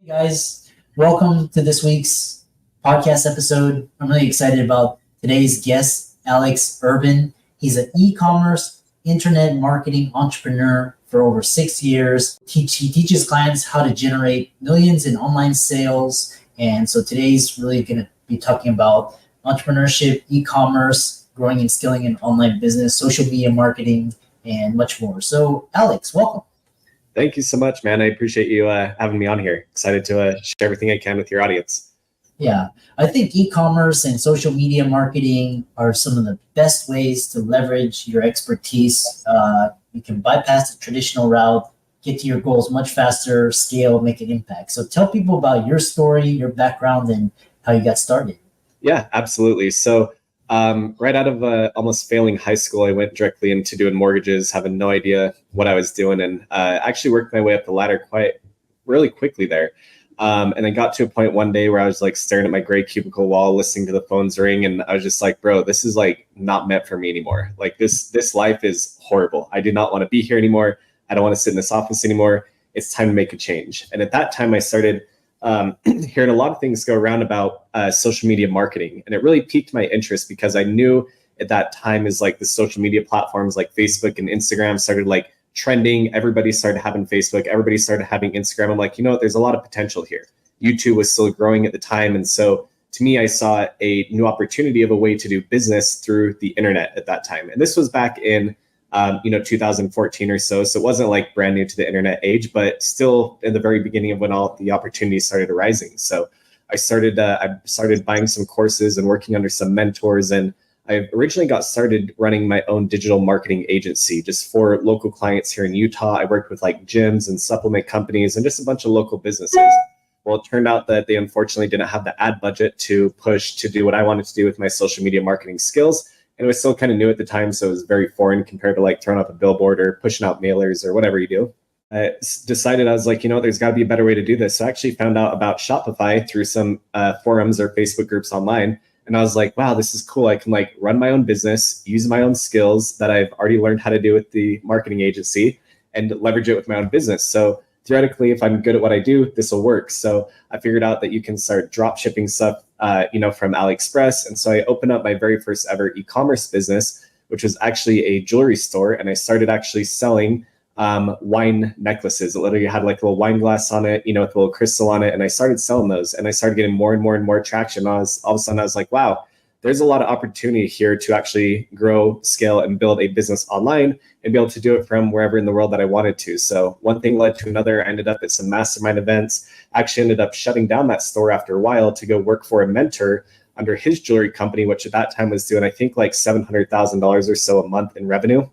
Hey guys, welcome to this week's podcast episode. I'm really excited about today's guest, Alex Urban. He's an e-commerce internet marketing entrepreneur for over 6 years. He teaches clients how to generate millions in online sales. And so today's really going to be talking about entrepreneurship, e-commerce, growing and scaling an online business, social media marketing, and much more. So Alex, welcome. Thank you so much, man. I appreciate you having me on here. Excited to share everything I can with your audience. Yeah, I think e-commerce and social media marketing are some of the best ways to leverage your expertise. You can bypass the traditional route, get to your goals much faster, scale, make an impact. So tell people about your story, your background, and how you got started. Yeah, absolutely. So right out of almost failing high school, I went directly into doing mortgages, having no idea what I was doing, and actually worked my way up the ladder quite really quickly there. And I got to a point one day where I was like staring at my gray cubicle wall, listening to the phones ring, and I was just like, bro, this is like not meant for me anymore. Like this life is horrible. I do not want to be here anymore. I don't want to sit in this office anymore. It's time to make a change. And at that time, I started hearing a lot of things go around about social media marketing. And it really piqued my interest because I knew at that time is like the social media platforms like Facebook and Instagram started like trending. Everybody started having Facebook. Everybody started having Instagram. I'm like, there's a lot of potential here. YouTube was still growing at the time. And so to me, I saw a new opportunity of a way to do business through the internet at that time. And this was back in 2014 or so. So it wasn't like brand new to the internet age, but still in the very beginning of when all the opportunities started arising. So I started buying some courses and working under some mentors. And I originally got started running my own digital marketing agency just for local clients here in Utah. I worked with like gyms and supplement companies and just a bunch of local businesses. Well, it turned out that they unfortunately didn't have the ad budget to push to do what I wanted to do with my social media marketing skills. And it was still kind of new at the time, so it was very foreign compared to like throwing up a billboard or pushing out mailers or whatever you do. I decided I was like, there's got to be a better way to do this. So I actually found out about Shopify through some forums or Facebook groups online. And I was like, wow, this is cool. I can like run my own business, use my own skills that I've already learned how to do with the marketing agency and leverage it with my own business. So theoretically, if I'm good at what I do, this will work. So I figured out that you can start drop shipping stuff, from AliExpress. And so I opened up my very first ever e-commerce business, which was actually a jewelry store. And I started actually selling wine necklaces. It literally had like a little wine glass on it, with a little crystal on it. And I started selling those and I started getting more and more and more traction. All of a sudden I was like, wow, there's a lot of opportunity here to actually grow, scale, and build a business online and be able to do it from wherever in the world that I wanted to. So one thing led to another. I ended up at some mastermind events, actually ended up shutting down that store after a while to go work for a mentor under his jewelry company, which at that time was doing, I think, like $700,000 or so a month in revenue.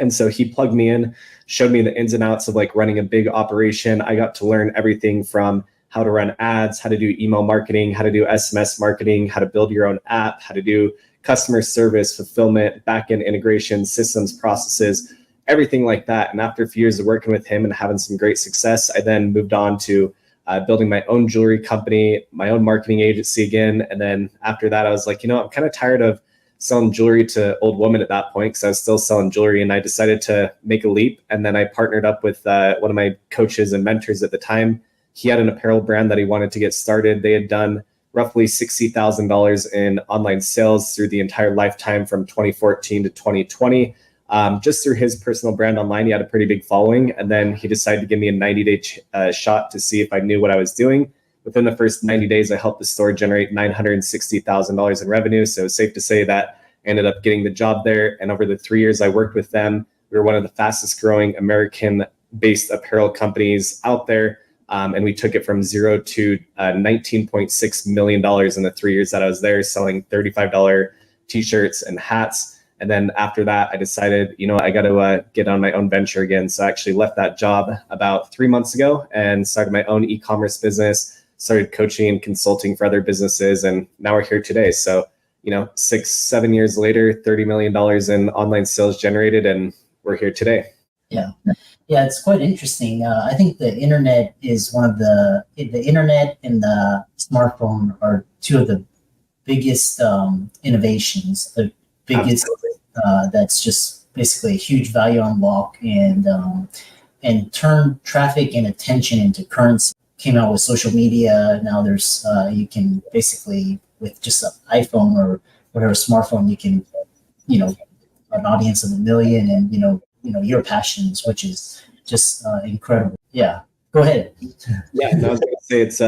And so he plugged me in, showed me the ins and outs of like running a big operation. I got to learn everything from how to run ads, how to do email marketing, how to do SMS marketing, how to build your own app, how to do customer service, fulfillment, backend integration, systems, processes, everything like that. And after a few years of working with him and having some great success, I then moved on to building my own jewelry company, my own marketing agency again. And then after that, I was like, I'm kind of tired of selling jewelry to old women at that point because I was still selling jewelry, and I decided to make a leap. And then I partnered up with one of my coaches and mentors at the time. He had an apparel brand that he wanted to get started. They had done roughly $60,000 in online sales through the entire lifetime from 2014 to 2020. Just through his personal brand online, he had a pretty big following. And then he decided to give me a 90-day shot to see if I knew what I was doing. Within the first 90 days, I helped the store generate $960,000 in revenue. So it's safe to say that I ended up getting the job there. And over the 3 years I worked with them, we were one of the fastest growing American-based apparel companies out there. And we took it from zero to $19.6 million in the 3 years that I was there, selling $35 t-shirts and hats. And then after that, I decided, I got to get on my own venture again. So I actually left that job about 3 months ago and started my own e-commerce business, started coaching and consulting for other businesses. And now we're here today. So, 6-7 years later, $30 million in online sales generated, and we're here today. Yeah, it's quite interesting. I think the internet is the internet and the smartphone are two of the biggest innovations, the biggest that's just basically a huge value unlock and turn traffic and attention into currency. came out with social media. Now there's you can basically with just an iPhone or whatever smartphone, you can, an audience of 1 million, and your passions, which is just incredible. Yeah, go ahead. Yeah, no, I was going to say it's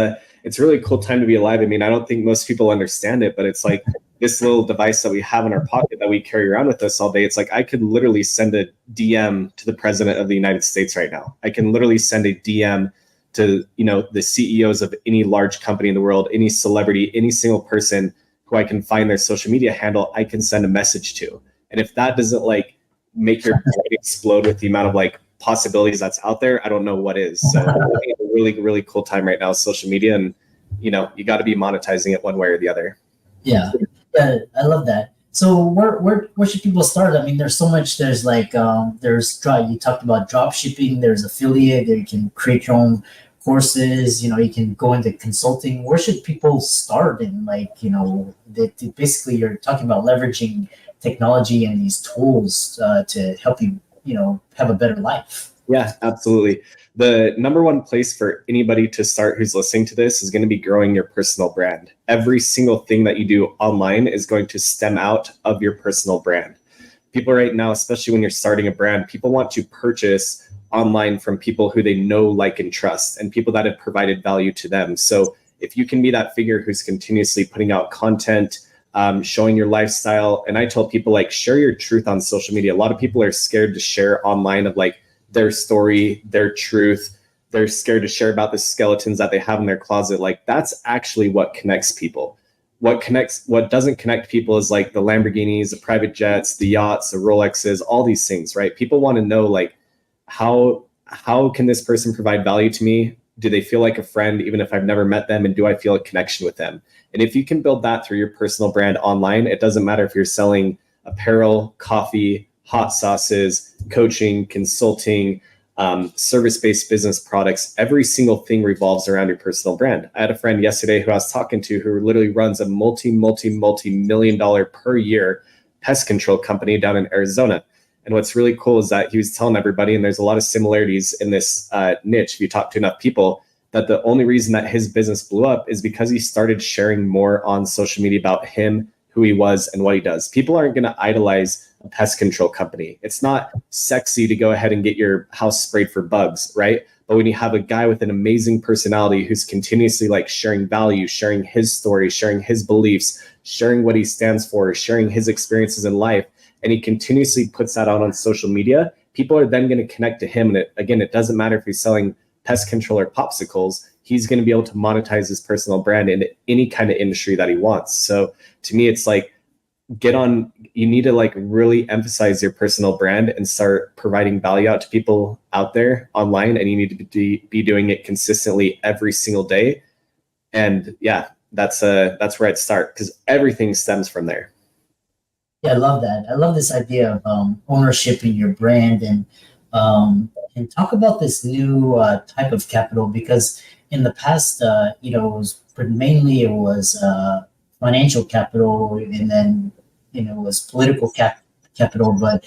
a really cool time to be alive. I mean, I don't think most people understand it, but it's like this little device that we have in our pocket that we carry around with us all day. It's like I could literally send a DM to the president of the United States right now. I can literally send a DM to the CEOs of any large company in the world, any celebrity, any single person who I can find their social media handle. I can send a message to, and if that doesn't like make your brain explode with the amount of like possibilities that's out there, I don't know what is. So it's a really, really cool time right now, social media, and you got to be monetizing it one way or the other. Yeah, I love that. So where should people start? I mean, there's so much. There's like you talked about drop shipping. There's affiliate. There you can create your own courses. You can go into consulting. Where should people start? And basically you're talking about leveraging technology and these tools to help you have a better life. Yeah, absolutely. The number one place for anybody to start who's listening to this is going to be growing your personal brand. Every single thing that you do online is going to stem out of your personal brand. People right now, especially when you're starting a brand, people want to purchase online from people who they know, like, and trust, and people that have provided value to them. So if you can be that figure who's continuously putting out content, showing your lifestyle. And I tell people, like, share your truth on social media. A lot of people are scared to share online of like their story, their truth. They're scared to share about the skeletons that they have in their closet. Like, that's actually what connects people. What doesn't connect people is like the Lamborghinis, the private jets, the yachts, the Rolexes, all these things, right? People want to know, like, how can this person provide value to me? Do they feel like a friend, even if I've never met them? And do I feel a connection with them? And if you can build that through your personal brand online, it doesn't matter if you're selling apparel, coffee, hot sauces, coaching, consulting, service-based business products. Every single thing revolves around your personal brand. I had a friend yesterday who I was talking to who literally runs a multi-million dollar per year pest control company down in Arizona. And what's really cool is that he was telling everybody, and there's a lot of similarities in this niche if you talk to enough people, that the only reason that his business blew up is because he started sharing more on social media about him, who he was, and what he does. People aren't going to idolize a pest control company. It's not sexy to go ahead and get your house sprayed for bugs, right? But when you have a guy with an amazing personality who's continuously like sharing value, sharing his story, sharing his beliefs, sharing what he stands for, sharing his experiences in life, and he continuously puts that out on social media, people are then going to connect to him. And it doesn't matter if he's selling pest control or popsicles, he's going to be able to monetize his personal brand in any kind of industry that he wants. So to me, it's like, you need to like really emphasize your personal brand and start providing value out to people out there online. And you need to be doing it consistently every single day. And yeah, that's where I'd start, because everything stems from there. Yeah, I love that. I love this idea of ownership in your brand, and talk about this new type of capital, because in the past, it was financial capital, and then it was political capital. But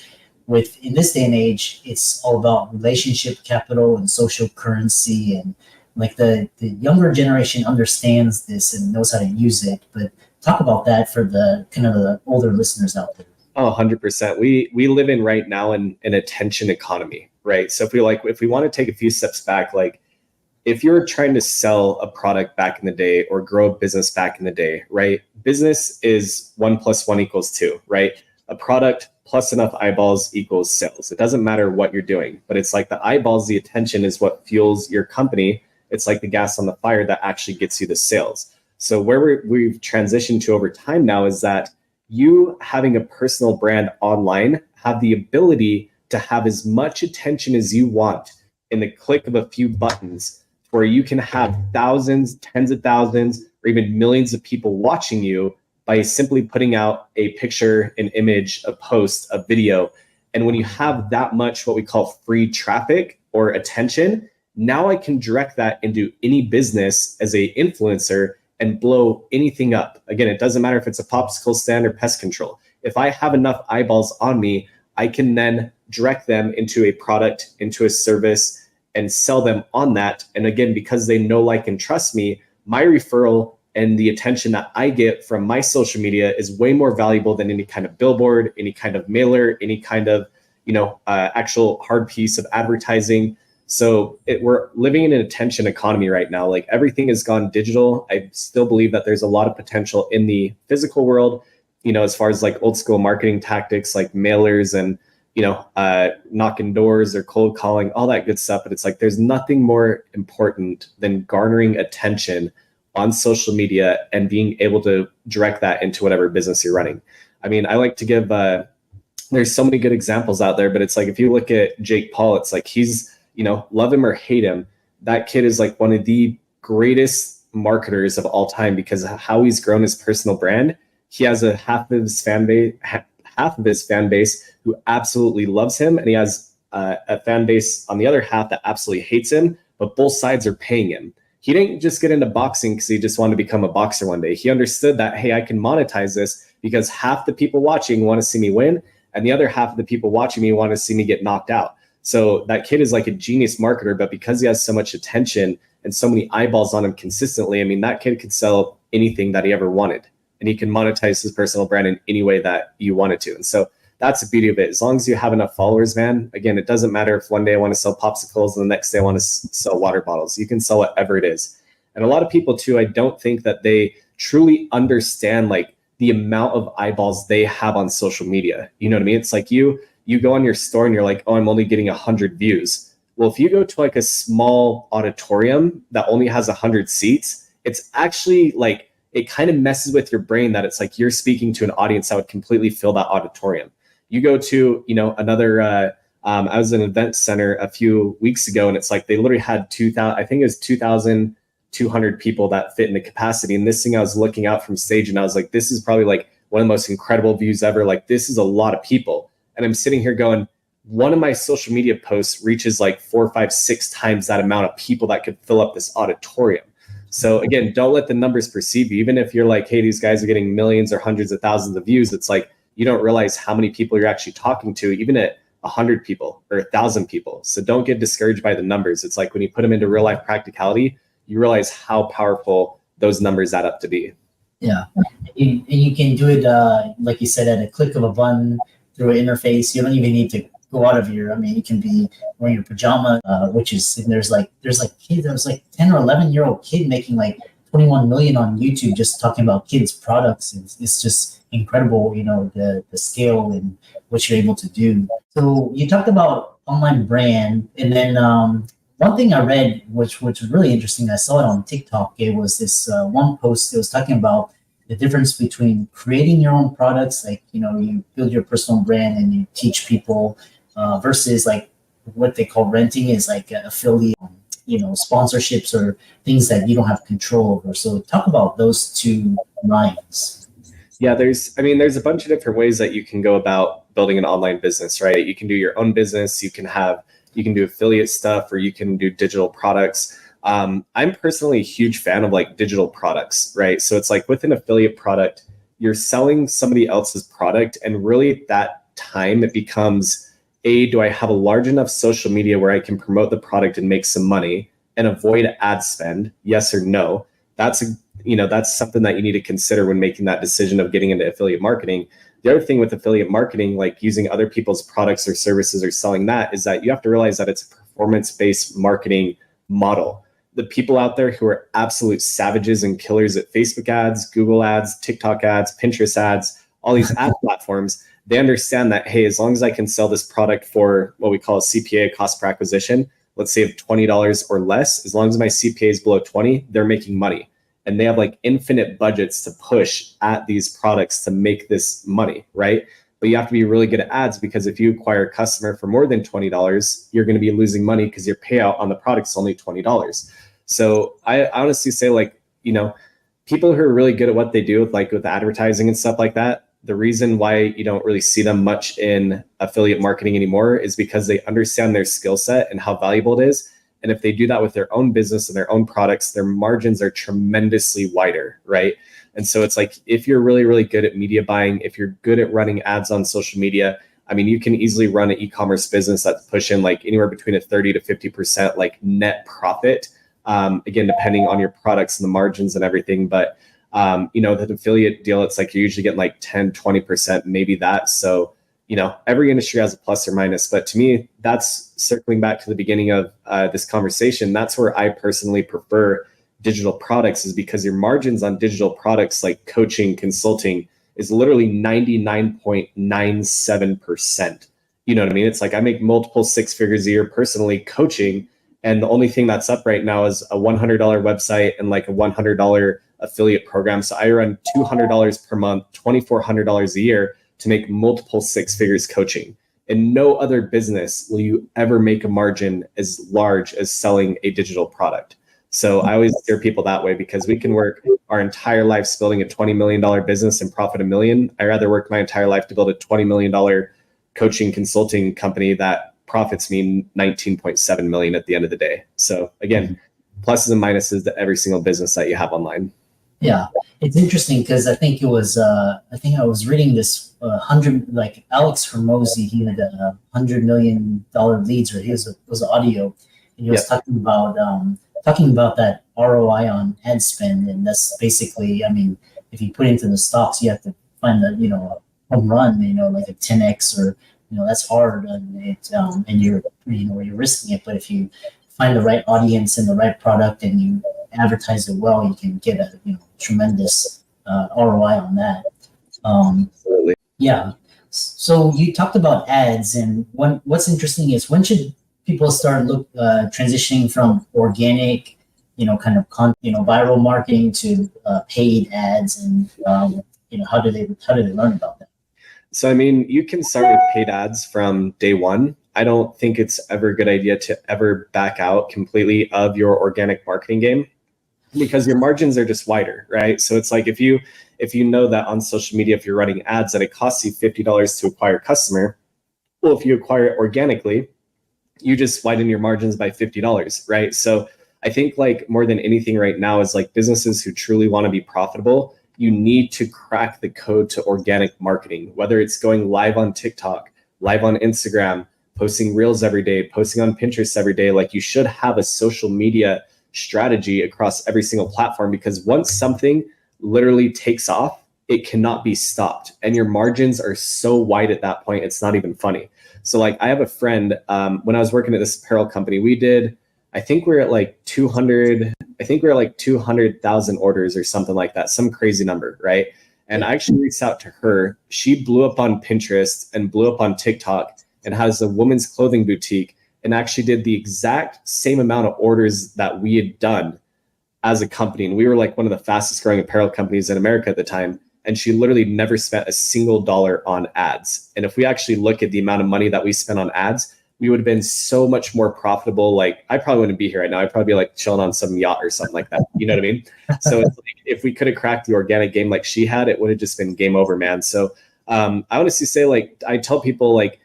in this day and age, it's all about relationship capital and social currency, and like the younger generation understands this and knows how to use it. But talk about that for the kind of the older listeners out there. Oh, 100%. We live in right now in an attention economy, right? So if we want to take a few steps back, like if you're trying to sell a product back in the day or grow a business back in the day, right? Business is 1 + 1 = 2, right? A product plus enough eyeballs equals sales. It doesn't matter what you're doing, but it's like the eyeballs, the attention is what fuels your company. It's like the gas on the fire that actually gets you the sales. So where we've transitioned to over time now is that you having a personal brand online have the ability to have as much attention as you want in the click of a few buttons, where you can have thousands, tens of thousands, or even millions of people watching you by simply putting out a picture, an image, a post, a video. And when you have that much what we call free traffic or attention, now I can direct that into any business as a influencer and blow anything up. Again, it doesn't matter if it's a popsicle stand or pest control. If I have enough eyeballs on me, I can then direct them into a product, into a service, and sell them on that. And again, because they know, like, and trust me, my referral and the attention that I get from my social media is way more valuable than any kind of billboard, any kind of mailer, any kind of, actual hard piece of advertising. So we're living in an attention economy right now. Like, everything has gone digital. I still believe that there's a lot of potential in the physical world, as far as like old school marketing tactics, like mailers and, knocking doors or cold calling, all that good stuff. But it's like, there's nothing more important than garnering attention on social media and being able to direct that into whatever business you're running. I mean, I like to give, there's so many good examples out there, but it's like, if you look at Jake Paul, it's like, he's, love him or hate him, that kid is like one of the greatest marketers of all time, because of how he's grown his personal brand. He has a half of his fan base who absolutely loves him, and he has a fan base on the other half that absolutely hates him, but both sides are paying him. He didn't just get into boxing because he just wanted to become a boxer one day. He understood that, hey, I can monetize this because half the people watching want to see me win, and the other half of the people watching me want to see me get knocked out. So that kid is like a genius marketer, but because he has so much attention and so many eyeballs on him consistently, I mean, that kid could sell anything that he ever wanted, and he can monetize his personal brand in any way that you wanted to. And so that's the beauty of it. As long as you have enough followers, man, again, it doesn't matter if one day I want to sell popsicles and the next day I want to sell water bottles. You can sell whatever it is. And a lot of people too, I don't think that they truly understand like the amount of eyeballs they have on social media. You know what I mean? It's like you go on your store and you're like, oh, I'm only getting 100 views. Well, if you go to like a small auditorium that only has 100 seats, it's actually like, it kind of messes with your brain that it's like you're speaking to an audience that would completely fill that auditorium. You go to, another, I was in an event center a few weeks ago, and it's like they literally had 2,000, I think it was 2,200 people that fit in the capacity. And this thing, I was looking out from stage and I was like, this is probably like one of the most incredible views ever. Like, this is a lot of people. And I'm sitting here going, one of my social media posts reaches like 4, 5, 6 times that amount of people that could fill up this auditorium. So again, don't let the numbers perceive you. Even if you're like, hey, these guys are getting millions or hundreds of thousands of views, it's like, you don't realize how many people you're actually talking to, even at 100 people or 1,000 people. So don't get discouraged by the numbers. It's like when you put them into real life practicality, you realize how powerful those numbers add up to be. Yeah. And you can do it, like you said, at a click of a button through an interface. You don't even need to go out of you can be wearing your pajama, which is, there's like kids, there was like 10 or 11-year-old kid making like 21 million on YouTube just talking about kids' products. It's just incredible, the scale and what you're able to do. So you talked about online brand, and then one thing I read, which was really interesting, I saw it on TikTok. It was this one post that was talking about the difference between creating your own products, like, you build your personal brand and you teach people, versus like what they call renting, is like affiliate, sponsorships or things that you don't have control over. So talk about those two lines. Yeah, there's a bunch of different ways that you can go about building an online business, right? You can do your own business, you can do affiliate stuff, or you can do digital products. I'm personally a huge fan of like digital products, right? So it's like with an affiliate product, you're selling somebody else's product, and really at that time it becomes, do I have a large enough social media where I can promote the product and make some money and avoid ad spend? Yes or no? That's something that you need to consider when making that decision of getting into affiliate marketing. The other thing with affiliate marketing, like using other people's products or services or selling that, is that you have to realize that it's a performance-based marketing model. The people out there who are absolute savages and killers at Facebook ads, Google ads, TikTok ads, Pinterest ads, all these ad platforms, they understand that, hey, as long as I can sell this product for what we call a CPA, cost per acquisition, let's say of $20 or less, as long as my CPA is below 20, they're making money. And they have like infinite budgets to push at these products to make this money, right? But you have to be really good at ads, because if you acquire a customer for more than $20, you're going to be losing money because your payout on the product is only $20. So I honestly say, like, people who are really good at what they do with advertising and stuff like that, the reason why you don't really see them much in affiliate marketing anymore is because they understand their skill set and how valuable it is. And if they do that with their own business and their own products, their margins are tremendously wider, right? And so it's like, if you're really, really good at media buying, if you're good at running ads on social media, I mean, you can easily run an e-commerce business that's pushing like anywhere between a 30 to 50% like net profit. Again, depending on your products and the margins and everything. But, the affiliate deal, it's like you're usually getting like 10, 20%, maybe that. So, every industry has a plus or minus. But to me, that's circling back to the beginning of this conversation. That's where I personally prefer digital products, is because your margins on digital products like coaching, consulting is literally 99.97%. You know what I mean? It's like I make multiple six figures a year personally coaching. And the only thing that's up right now is a $100 website and like a $100 affiliate program. So I run $200 per month, $2,400 a year to make multiple six figures coaching. In no other business will you ever make a margin as large as selling a digital product. So I always steer people that way, because we can work our entire lives building a $20 million business and profit $1 million. I'd rather work my entire life to build a $20 million coaching consulting company that profits me $19.7 million at the end of the day. So again, pluses and minuses to every single business that you have online. Yeah, it's interesting because I think I was reading this 100, like Alex Hormozy, he had $100 million leads, or he was audio, and he was talking about that ROI on ad spend. And that's basically, I mean, if you put into the stocks, you have to find a home run, like a 10x, or that's hard, and you're risking it. But if you find the right audience and the right product and you advertise it well, you can get a tremendous ROI on that. Absolutely. Yeah. So you talked about ads, and what's interesting is, when should people start transitioning from organic, viral marketing to paid ads, and how do they learn about that? So, I mean, you can start with paid ads from day one. I don't think it's ever a good idea to ever back out completely of your organic marketing game, because your margins are just wider, right? So it's like if you know that on social media, if you're running ads, that it costs you $50 to acquire a customer, well, if you acquire it organically, you just widen your margins by $50, right? So I think like more than anything right now is like businesses who truly want to be profitable, you need to crack the code to organic marketing, whether it's going live on TikTok, live on Instagram, posting reels every day, posting on Pinterest every day. Like, you should have a social media strategy across every single platform, because once something literally takes off, it cannot be stopped. And your margins are so wide at that point, it's not even funny. So like, I have a friend, when I was working at this apparel company, we did, I think we're at like 200,000 orders or something like that, some crazy number, right? And I actually reached out to her. She blew up on Pinterest and blew up on TikTok and has a women's clothing boutique, and actually did the exact same amount of orders that we had done as a company. And we were like one of the fastest growing apparel companies in America at the time. And she literally never spent a single dollar on ads. And if we actually look at the amount of money that we spent on ads, we would have been so much more profitable. Like, I probably wouldn't be here right now. I'd probably be like chilling on some yacht or something like that. You know what I mean? So it's like, if we could have cracked the organic game like she had, it would have just been game over, man. So I honestly say, like, I tell people, like,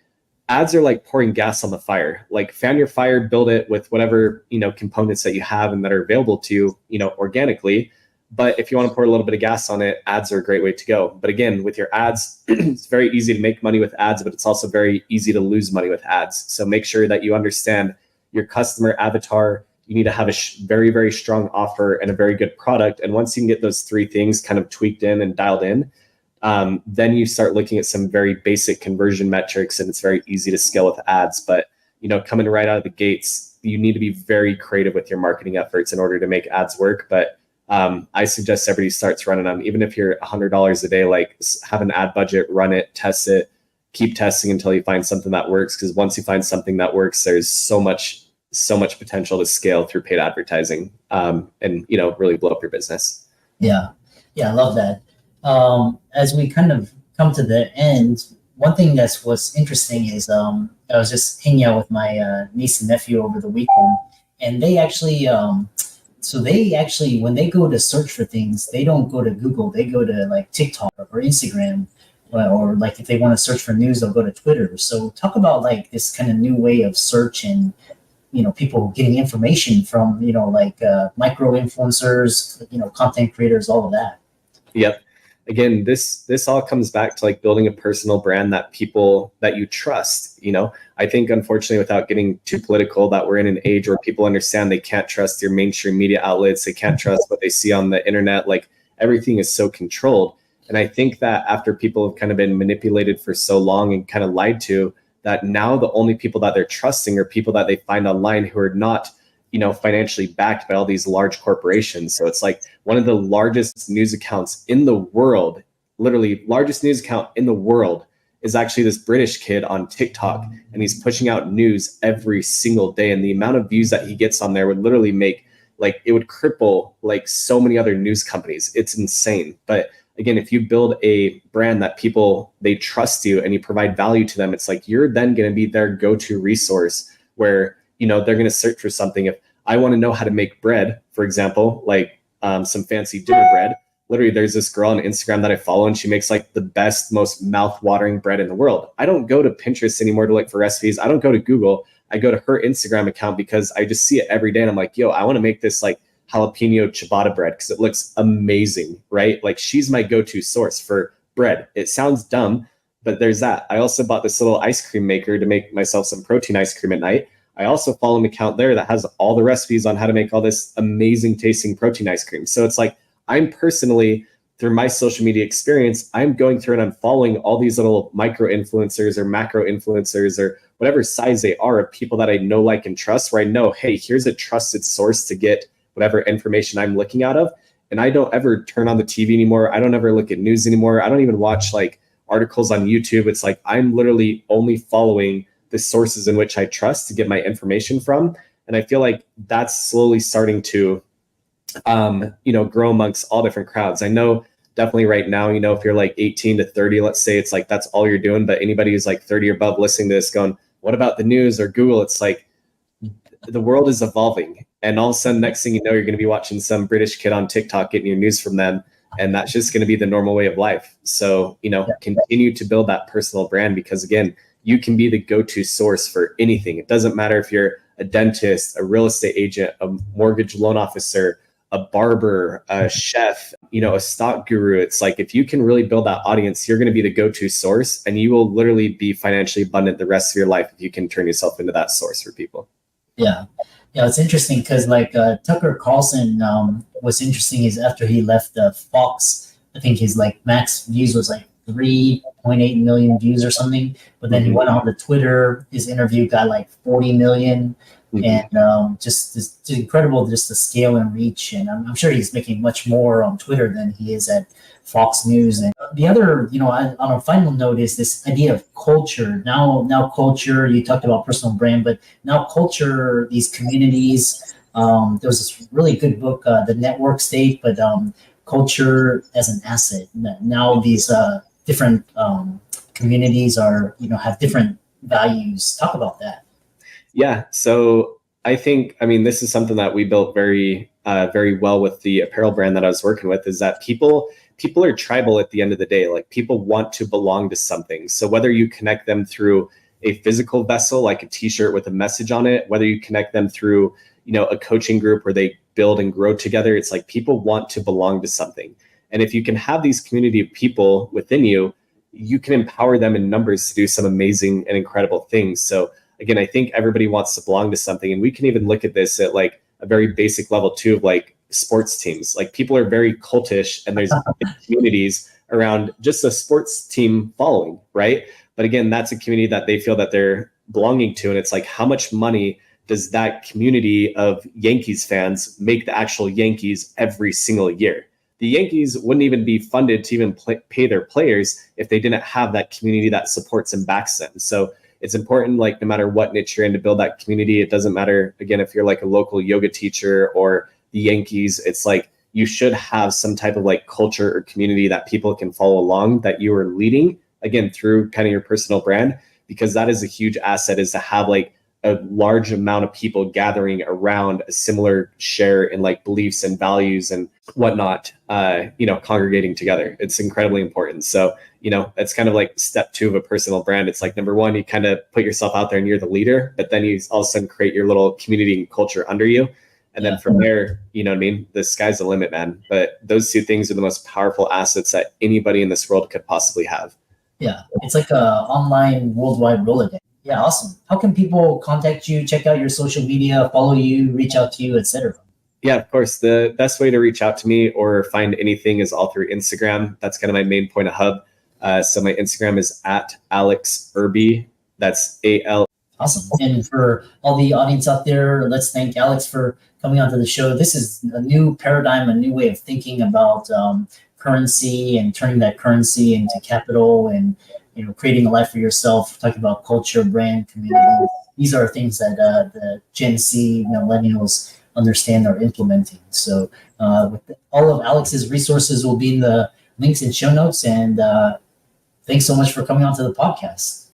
ads are like pouring gas on the fire. Like, fan your fire, build it with whatever, components that you have and that are available to you, organically. But if you want to pour a little bit of gas on it, ads are a great way to go. But again, with your ads, it's very easy to make money with ads, but it's also very easy to lose money with ads. So make sure that you understand your customer avatar. You need to have a very, very strong offer and a very good product. And once you can get those three things kind of tweaked in and dialed in, then you start looking at some very basic conversion metrics, and it's very easy to scale with ads. But, coming right out of the gates, you need to be very creative with your marketing efforts in order to make ads work. But I suggest everybody starts running them. Even if you're $100 a day, like, have an ad budget, run it, test it, keep testing until you find something that works. Because once you find something that works, there's so much potential to scale through paid advertising, and really blow up your business. Yeah, I love that. As we kind of come to the end, one thing what's interesting is I was just hanging out with my niece and nephew over the weekend, and they actually when they go to search for things, they don't go to Google, they go to like TikTok or Instagram, or like if they want to search for news, they'll go to Twitter. So talk about like this kind of new way of search, and people getting information from micro influencers, content creators, all of that. Yep. again, this all comes back to like building a personal brand that you trust. I think, unfortunately, without getting too political, that we're in an age where people understand they can't trust your mainstream media outlets. They can't trust what they see on the internet. Like, everything is so controlled. And I think that after people have kind of been manipulated for so long and kind of lied to, that now the only people that they're trusting are people that they find online who are not, financially backed by all these large corporations. So it's like one of the largest news accounts in the world, literally largest news account in the world, is actually this British kid on TikTok, and he's pushing out news every single day. And the amount of views that he gets on there would literally make, like, it would cripple like so many other news companies. It's insane. But again, if you build a brand that people, they trust you and you provide value to them, it's like you're then going to be their go-to resource where, they're going to search for something. If I want to know how to make bread, for example, like some fancy dinner bread, literally there's this girl on Instagram that I follow, and she makes like the best, most mouth-watering bread in the world. I don't go to Pinterest anymore to look for recipes. I don't go to Google. I go to her Instagram account because I just see it every day. And I'm like, yo, I want to make this like jalapeno ciabatta bread because it looks amazing, right? Like, she's my go-to source for bread. It sounds dumb, but there's that. I also bought this little ice cream maker to make myself some protein ice cream at night. I also follow an account there that has all the recipes on how to make all this amazing tasting protein ice cream. So it's like, I'm personally, through my social media experience, I'm going through and I'm following all these little micro influencers or macro influencers or whatever size they are of people that I know, like, and trust, where I know, hey, here's a trusted source to get whatever information I'm looking out of. And I don't ever turn on the TV anymore. I don't ever look at news anymore. I don't even watch like articles on YouTube. It's like, I'm literally only following the sources in which I trust to get my information from. And I feel like that's slowly starting to, grow amongst all different crowds. I know definitely right now, if you're like 18 to 30, let's say, it's like, that's all you're doing. But anybody who's like 30 or above listening to this going, what about the news or Google? It's like, the world is evolving. And all of a sudden, next thing you know, you're going to be watching some British kid on TikTok getting your news from them. And that's just going to be the normal way of life. So, continue to build that personal brand, because again, you can be the go-to source for anything. It doesn't matter if you're a dentist, a real estate agent, a mortgage loan officer, a barber, a chef, a stock guru. It's like, if you can really build that audience, you're going to be the go-to source, and you will literally be financially abundant the rest of your life if you can turn yourself into that source for people. Yeah. It's interesting because like Tucker Carlson, what's interesting is after he left Fox, I think his like max views was like 3.8 million views or something. But then he went on to Twitter. His interview got like 40 million. And just incredible, just the scale and reach. And I'm sure he's making much more on Twitter than he is at Fox News. And the other, on a final note, is this idea of culture. Now culture, you talked about personal brand, but now culture, these communities. There was this really good book, The Network State, but culture as an asset. Now these different communities are, have different values. Talk about that. Yeah. So I think, this is something that we built very well with the apparel brand that I was working with, is that people are tribal at the end of the day. Like, people want to belong to something. So whether you connect them through a physical vessel, like a t-shirt with a message on it, whether you connect them through, a coaching group where they build and grow together, it's like people want to belong to something. And if you can have these community of people within you, you can empower them in numbers to do some amazing and incredible things. So again, I think everybody wants to belong to something. And we can even look at this at like a very basic level too, of like sports teams. Like, people are very cultish, and there's communities around just a sports team following, right? But again, that's a community that they feel that they're belonging to. And it's like, how much money does that community of Yankees fans make the actual Yankees every single year? The Yankees wouldn't even be funded to even pay their players if they didn't have that community that supports and backs them. So it's important, like, no matter what niche you're in, to build that community. It doesn't matter, again, if you're like a local yoga teacher or the Yankees. It's like, you should have some type of like culture or community that people can follow along, that you are leading, again, through kind of your personal brand, because that is a huge asset, is to have like a large amount of people gathering around a similar share in like beliefs and values and whatnot, congregating together. It's incredibly important. So, that's kind of like step 2 of a personal brand. It's like, number 1, you kind of put yourself out there and you're the leader, but then you all of a sudden create your little community and culture under you. And then from there, you know what I mean? The sky's the limit, man. But those two things are the most powerful assets that anybody in this world could possibly have. Yeah, it's like a online worldwide Rolodex. Yeah, awesome. How can people contact you, check out your social media, follow you, reach out to you, etc.? Yeah, of course. The best way to reach out to me or find anything is all through Instagram. That's kind of my main point of hub. So my Instagram is at Alex Irby. That's AL. Awesome. And for all the audience out there, let's thank Alex for coming onto the show. This is a new paradigm, a new way of thinking about currency and turning that currency into capital and, you know, creating a life for yourself, talking about culture, brand, community. These are things that the Gen Z millennials understand or implementing. So with all of Alex's resources will be in the links and show notes. And thanks so much for coming onto the podcast.